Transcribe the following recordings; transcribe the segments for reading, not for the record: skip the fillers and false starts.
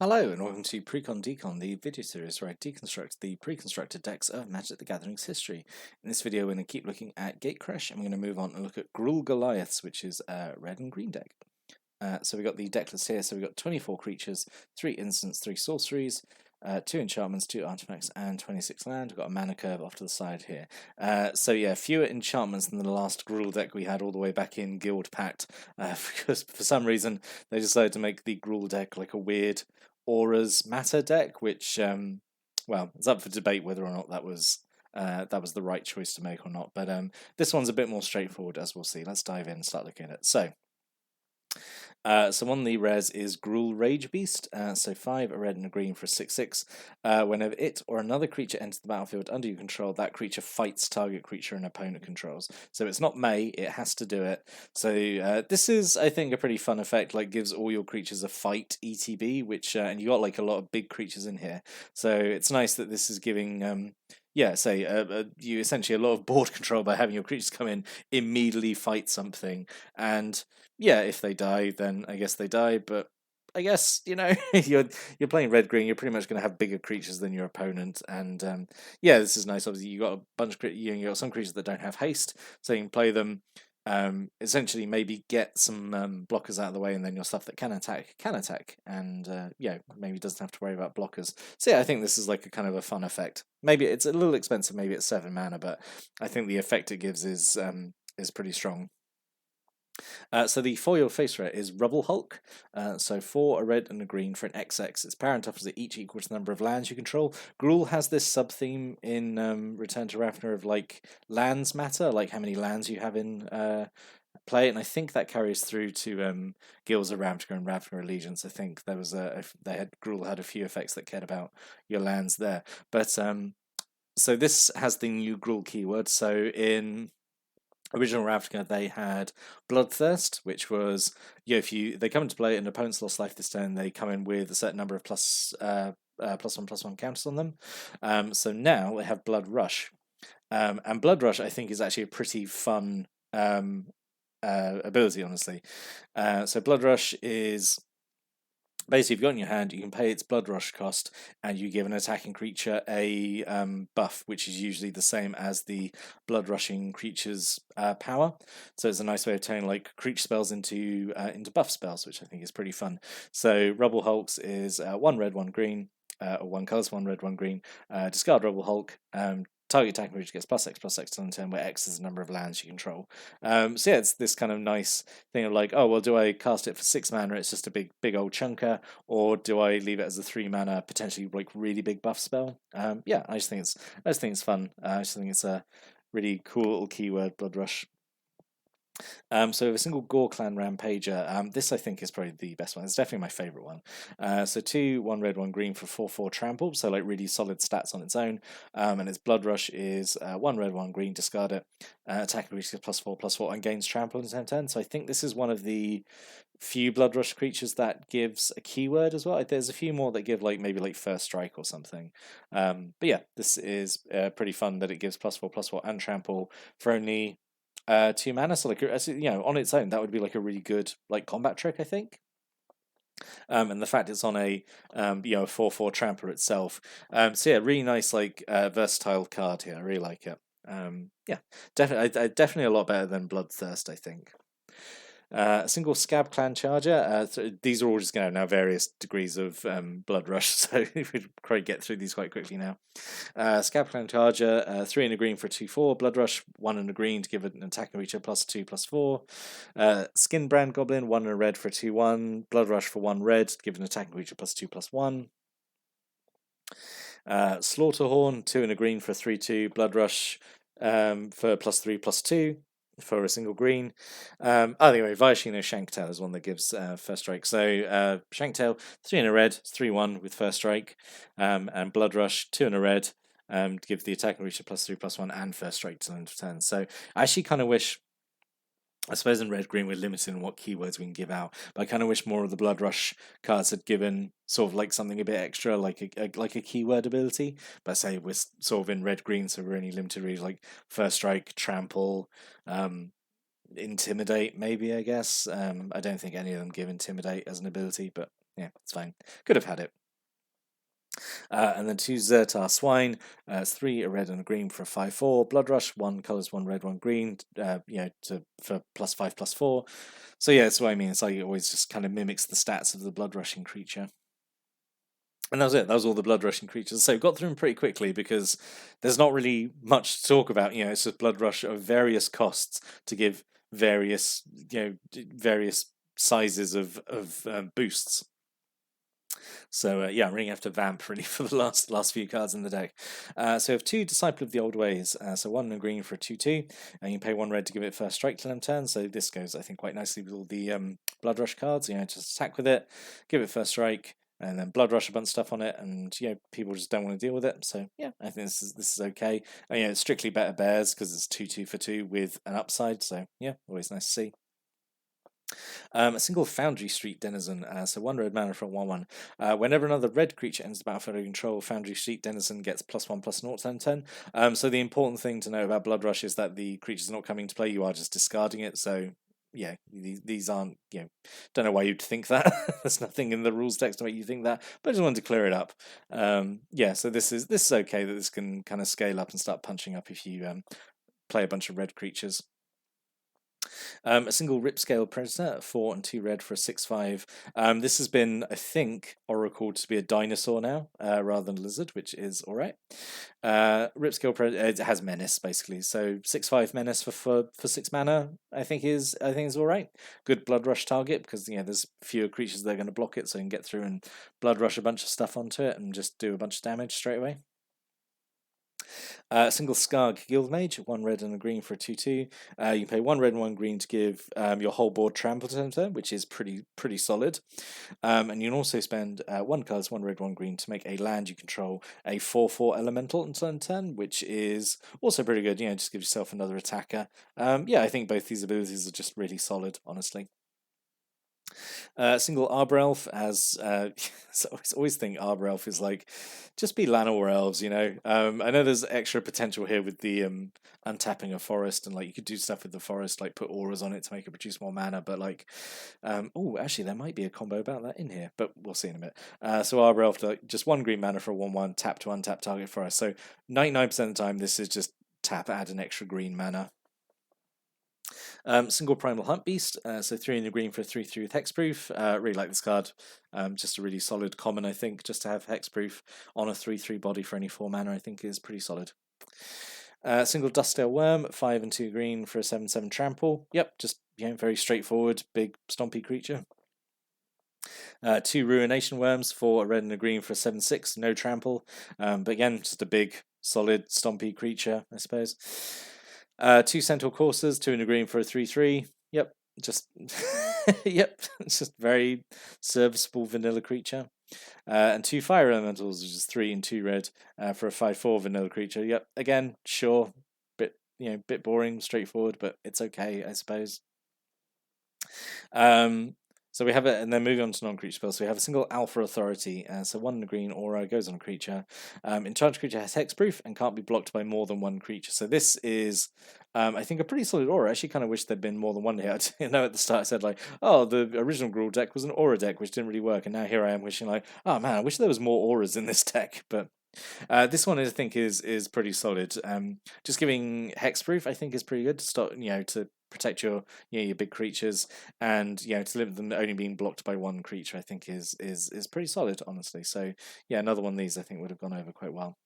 Hello and welcome to Precon Decon, the video series where I deconstruct the pre-constructed decks of Magic the Gathering's history. In this video we're going to keep looking at Gatecrash and we're going to move on and look at Gruul Goliaths, which is a red and green deck. So we've got the deck list here, so we've got 24 creatures, 3 instants, 3 sorceries, 2 enchantments, 2 artifacts, and 26 land. We've got a mana curve off to the side here. So yeah, fewer enchantments than the last Gruul deck we had all the way back in Guild Pact, because for some reason they decided to make the Gruul deck like a weird auras matter deck, which well, it's up for debate whether or not that was the right choice to make or not. But this one's a bit more straightforward, as we'll see. Let's dive in and start looking at it. So one of the rares is Gruul Rage Beast. So 5, a red and a green for a 6/6. Whenever it or another creature enters the battlefield under your control, that creature fights target creature an opponent controls. So it's not may, it has to do it. So this is, I think, a pretty fun effect. Like gives all your creatures a fight ETB, which and you got like a lot of big creatures in here. So it's nice that this is giving. Yeah, say you essentially a lot of board control by having your creatures come in, immediately fight something, and yeah, if they die, then I guess they die. But I guess you're playing red green. You're pretty much going to have bigger creatures than your opponent, and yeah, this is nice. Obviously, you got a bunch of you got some creatures that don't have haste, so you can play them. Essentially, maybe get some blockers out of the way, and then your stuff that can attack, and yeah, maybe doesn't have to worry about blockers. So yeah, I think this is like a kind of a fun effect. Maybe it's a little expensive. Maybe it's 7 mana, but I think the effect it gives is pretty strong. So the foil face rare is Rubble Hulk. So 4, a red and a green for an XX. Its parent offers it each equal to the number of lands you control. Gruul has this sub theme in Return to Ravnica of like lands matter, like how many lands you have in play, and I think that carries through to Guilds of Ravnica and Ravnica Allegiance. I think there was Gruul had a few effects that cared about your lands there, but so this has the new Gruul keyword. So in original Ravnica, they had Bloodthirst, which was if they come into play and an opponent's lost life this turn, they come in with a certain number of +1/+1 counters on them. So now they have Blood Rush, and Blood Rush I think is actually a pretty fun ability, honestly. So Blood Rush is basically, if you've got in your hand, you can pay its Blood Rush cost, and you give an attacking creature a buff, which is usually the same as the Blood Rushing creature's power. So it's a nice way of turning like creature spells into buff spells, which I think is pretty fun. So Rubble Hulks is 1 red, 1 green, or 1 colours, 1 red, 1 green. Discard Rubble Hulk. Target attacking creature gets +X/+X on the turn, where X is the number of lands you control. So yeah, it's this kind of nice thing of like, oh well, do I cast it for 6 mana? It's just a big old chunker, or do I leave it as a 3 mana potentially like really big buff spell? Yeah, I just think it's fun. I just think it's a really cool little keyword, Blood Rush. So with a single Gore Clan Rampager, this I think is probably the best one. It's definitely my favourite one. So 2, 1 red, 1 green for 4/4 trample, so like really solid stats on its own. And its Blood Rush is 1 red, 1 green, discard it. Attack creature +4/+4 and gains trample in the same turn. So I think this is one of the few Blood Rush creatures that gives a keyword as well. There's a few more that give like maybe like First Strike or something. But yeah, this is pretty fun that it gives +4/+4 and trample for only 2 mana. So like on its own, that would be like a really good like combat trick, I think. And the fact it's on a 4/4 trampler itself. So yeah, really nice like versatile card here. I really like it. Yeah, definitely a lot better than Bloodthirst, I think. A single Scab Clan Charger. These are all just going to have now various degrees of Blood Rush, so we could probably get through these quite quickly now. Scab Clan Charger, 3 and a green for a 2/4. Blood Rush, 1 and a green to give it an attacking creature +2/+4. Skinbrand Goblin, 1 and a red for a 2/1. Blood Rush for 1 red to give an attacking creature +2/+1. Slaughterhorn, 2 and a green for a 3/2. Blood Rush for +3/+2 for a single green. Anyway, Viashino Shanktail is one that gives First Strike. So Shanktail, 3 and a red, 3/1 with First Strike, and Blood Rush, 2 and a red, to give the attacking creature +3/+1 and First Strike to end of turn. So I actually kind of wish, I suppose in red green we're limited in what keywords we can give out, but I kind of wish more of the Blood Rush cards had given sort of like something a bit extra, like a keyword ability. But say we're sort of in red green, so we're only limited really like First Strike, Trample, Intimidate, maybe, I guess. I don't think any of them give Intimidate as an ability, but yeah, it's fine. Could have had it. And then 2 Zertar Swine. It's 3 a red and a green for a 5/4. Blood Rush, 1 colours, 1 red, 1 green. For +5/+4. So yeah, that's what I mean. It's like it always just kind of mimics the stats of the blood rushing creature. And that was it. That was all the blood rushing creatures. So got through them pretty quickly because there's not really much to talk about. It's a blood rush of various costs to give various various sizes of boosts. So yeah, I'm running after Vamp really for the last few cards in the deck. So we have 2 Disciple of the Old Ways. So 1 and a green for a 2/2, and you pay 1 red to give it first strike till end turn. So this goes, I think, quite nicely with all the Blood Rush cards. Just attack with it, give it first strike, and then Blood Rush a bunch of stuff on it, and people just don't want to deal with it. So yeah, I think this is okay. And, it's strictly better bears because it's 2/2 for 2 with an upside. So yeah, always nice to see. A single Foundry Street Denizen, so 1 red mana for a 1/1. Whenever another red creature enters the battlefield under control, Foundry Street Denizen gets +1/+0/10. So the important thing to know about Blood Rush is that the creature's not coming to play, you are just discarding it. So yeah, these aren't, don't know why you'd think that. There's nothing in the rules text to make you think that, but I just wanted to clear it up. Yeah, so this is okay that this can kind of scale up and start punching up if you play a bunch of red creatures. A single Ripscale Predator, 4 and 2 red for a 6/5. This has been, I think, oracled to be a dinosaur now, rather than lizard, which is alright. Ripscale Predator, it has Menace, basically. So 6/5 Menace for 6 mana, I think is alright. Good Blood Rush target, because there's fewer creatures that are going to block it, so you can get through and Blood Rush a bunch of stuff onto it and just do a bunch of damage straight away. Single Skarg Guildmage, 1 red and a green for a 2/2. You pay 1 red and 1 green to give your whole board trample to, which is pretty solid. And you can also spend 1 colours, 1 red, 1 green to make a land you control a 4/4 elemental until turn, which is also pretty good. Just give yourself another attacker. Yeah, I think both these abilities are just really solid, honestly. Single Arbor Elf, as so I always think Arbor Elf is like, just be Llanowar Elves, I know there's extra potential here with the untapping a forest, and like you could do stuff with the forest, like put auras on it to make it produce more mana, but like, oh, actually there might be a combo about that in here, but we'll see in a bit. So Arbor Elf, just 1 green mana for a 1/1, tap to untap target forest. So 99% of the time this is just tap, add an extra green mana. Single Primal Hunt Beast, so 3 in the green for a 3/3 with Hexproof. Really like this card. Just a really solid common, I think. Just to have Hexproof on a 3/3 body for any 4 mana, I think is pretty solid. Single Dustdale Worm, 5 and 2 green for a 7/7 trample. Yep, just very straightforward, big stompy creature. 2 Ruination Worms, 4 a red and a green for a 7/6, no trample. But again, just a big, solid, stompy creature, I suppose. 2 Centaur Coursers, 2 in a green for a 3/3. Yep, just yep, it's just very serviceable vanilla creature. And 2 Fire Elementals, which is 3 and 2 red for a 5/4 vanilla creature. Yep, again, sure, bit boring, straightforward, but it's okay, I suppose. So we have it, and then moving on to non-creature spells. So we have a single Alpha Authority. So 1 in a green aura goes on a creature. Enchanted creature has hexproof and can't be blocked by more than 1 creature. So this is, I think, a pretty solid aura. I actually kind of wish there'd been more than one here. At the start I said like, oh, the original Gruul deck was an aura deck, which didn't really work, and now here I am wishing like, oh man, I wish there was more auras in this deck. But this one I think is pretty solid. Just giving hexproof I think is pretty good to start, to protect your big creatures, and to limit them only being blocked by 1 creature I think is pretty solid, honestly. So yeah, another one of these I think would have gone over quite well.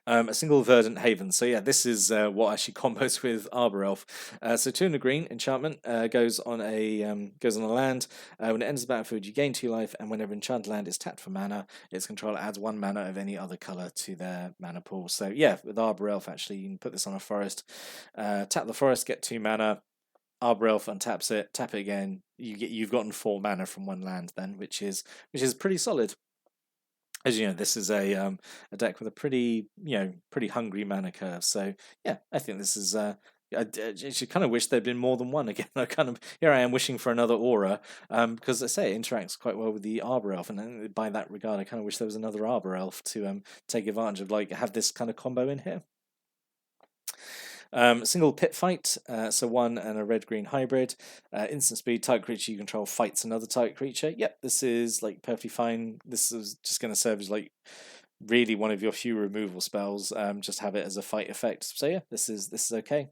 A single Verdant Haven. So yeah, this is what actually combos with Arbor Elf. So 2 in a green enchantment goes on a land. When it enters the battlefield, you gain 2 life, and whenever enchanted land is tapped for mana, its controller adds 1 mana of any other color to their mana pool. So yeah, with Arbor Elf actually, you can put this on a forest, tap the forest, get 2 mana. Arbor Elf untaps it, tap it again. You've gotten 4 mana from 1 land then, which is pretty solid. As you know, this is a deck with a pretty hungry mana curve. So yeah, I think this is. I should kind of wish there'd been more than one again. Here I am wishing for another aura, because I say it interacts quite well with the Arbor Elf, and by that regard, I kind of wish there was another Arbor Elf to take advantage of, like have this kind of combo in here. Single pit fight, so 1 and a red-green hybrid. Instant speed, target creature you control fights another target creature. Yep, this is like perfectly fine. This is just going to serve as like really one of your few removal spells. Just have it as a fight effect. So yeah, this is okay.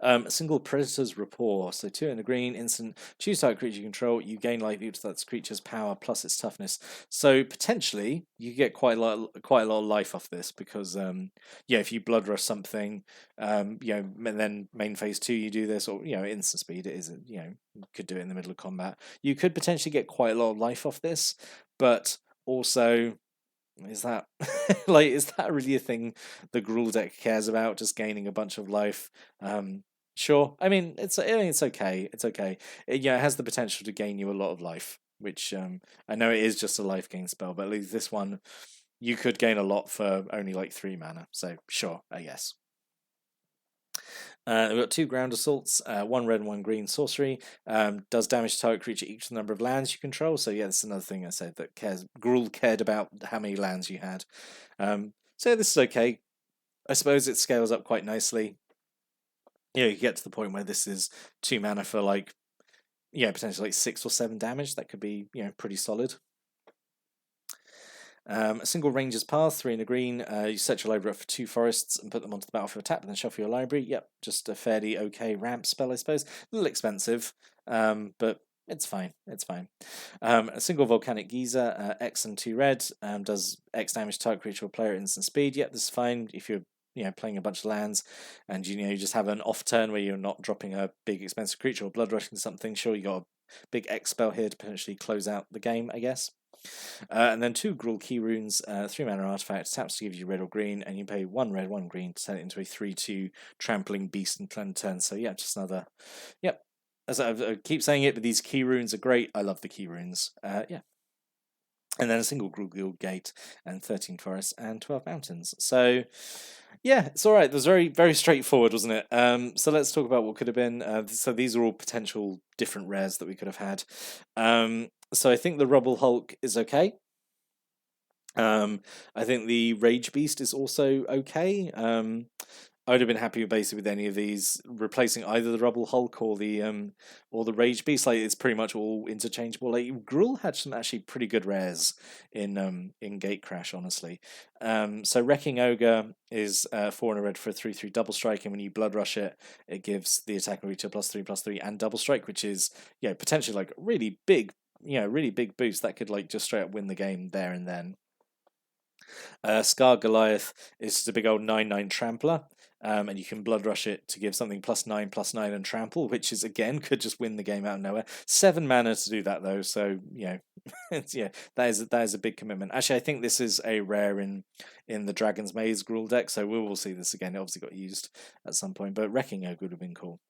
A single Predator's Rapport, so 2 in the green, instant, choose target creature you control, you gain life equal to that creature's power plus its toughness. So potentially you get quite a lot of life off this because yeah, if you blood rush something, you know, and then main phase 2 you do this, or you know, instant speed, it isn't, you know, you could do it in the middle of combat. You could potentially get quite a lot of life off this, but also, is that like, is that really a thing the Gruul deck cares about? Just gaining a bunch of life? Sure. I mean, it's okay. It's okay. Yeah, it has the potential to gain you a lot of life, which I know it is just a life gain spell, but at least this one you could gain a lot for only like 3 mana. So sure, I guess. We've got 2 ground assaults, 1 red and 1 green sorcery. Does damage to target creature equal to the number of lands you control. So yeah, that's another thing I said that Gruul cared about how many lands you had. So this is okay. I suppose it scales up quite nicely. You know, you get to the point where this is 2 mana for like, yeah, potentially like 6 or 7 damage. That could be, you know, pretty solid. A single Ranger's Path, 3 in a green. You set your library up for 2 forests and put them onto the battlefield tap, and then shuffle your library. Yep, just a fairly okay ramp spell, I suppose. A little expensive, but it's fine. It's fine. A single Volcanic Geyser, X and 2 red, does X damage to target creature or player at instant speed. Yep, this is fine if you're, you know, playing a bunch of lands and you know you just have an off turn where you're not dropping a big expensive creature or blood rushing something. Sure, you got a big X spell here to potentially close out the game, I guess. And then 2 Gruul Key Runes, 3 mana artifact, taps to give you red or green, and you pay 1 red, 1 green to turn it into a 3/2 trampling beast and turn. So yeah, just another. Yep. As I keep saying it, but these key runes are great. I love the key runes. Yeah. And then a single Gruul Gate and 13 forests and 12 mountains. So yeah, it's all right. It was very straightforward, wasn't it? So let's talk about what could have been. So these are all potential different rares that we could have had. So I think the Rubble Hulk is okay. I think the Rage Beast is also okay. I would have been happy basically with any of these, replacing either the Rubble Hulk or the Rage Beast. Like, it's pretty much all interchangeable. Like, Gruul had some actually pretty good rares in Gatecrash, honestly. So Wrecking Ogre is 4 and a red for a 3/3 double strike, and when you blood rush it, it gives the attack creature +3/+3 and double strike, which is, yeah, potentially like really big, really big boost that could like just straight up win the game there and then. Scar Goliath is just a big old 9/9 trampler, and you can blood rush it to give something +9/+9 and trample, which is again could just win the game out of nowhere. 7 mana to do that though, so yeah, that is a big commitment. Actually, I think this is a rare in the Dragon's Maze Gruul deck, so we will see this again. It obviously got used at some point, but Wrecking Ogre would have been cool.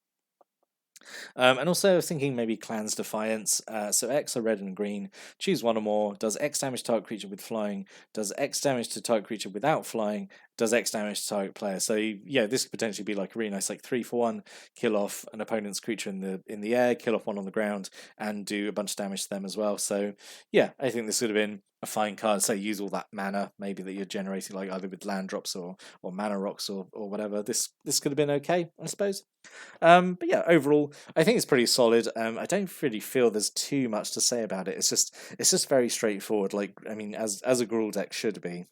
And also I was thinking maybe Clan's Defiance. So X are red and green. Choose 1 or more. Does X damage to target creature with flying. Does X damage to target creature without flying. Does X damage to target player. So yeah, this could potentially be like a really nice like 3/1. Kill off an opponent's creature in the air. Kill off one on the ground, and do a bunch of damage to them as well. So yeah, I think this would have been a fine card. Say use all that mana maybe that you're generating, like either with land drops or mana rocks or whatever. This could have been okay, I suppose. But yeah, overall, I think it's pretty solid. I don't really feel there's too much to say about it. It's just very straightforward. Like, I mean, as a Gruul deck should be.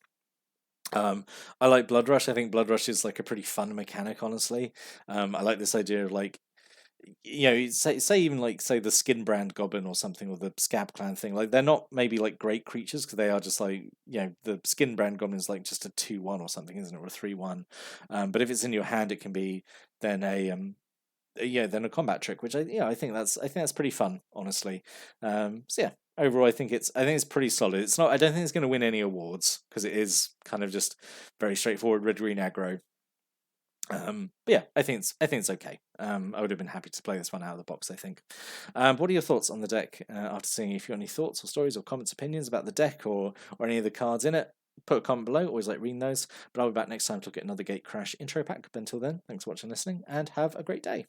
I like Blood Rush. I think Blood Rush is like a pretty fun mechanic, honestly. I like this idea of like, say even like say the Skinbrand Goblin or something, or the Scab Clan thing. Like, they're not maybe like great creatures because they are just like, the Skinbrand Goblin is like just a 2/1 or something, isn't it, or a 3/1. But if it's in your hand, it can be then a combat trick, which I think that's pretty fun, honestly. So yeah, overall I think it's pretty solid. It's not, I don't think it's going to win any awards because it is kind of just very straightforward red green aggro. But yeah, I think it's okay. I would have been happy to play this one out of the box, I think. What are your thoughts on the deck after seeing? If you got any thoughts or stories or comments, opinions about the deck or any of the cards in it, put a comment below. Always like reading those. But I'll be back next time to look at another Gatecrash intro pack. But until then, thanks for watching and listening, and have a great day.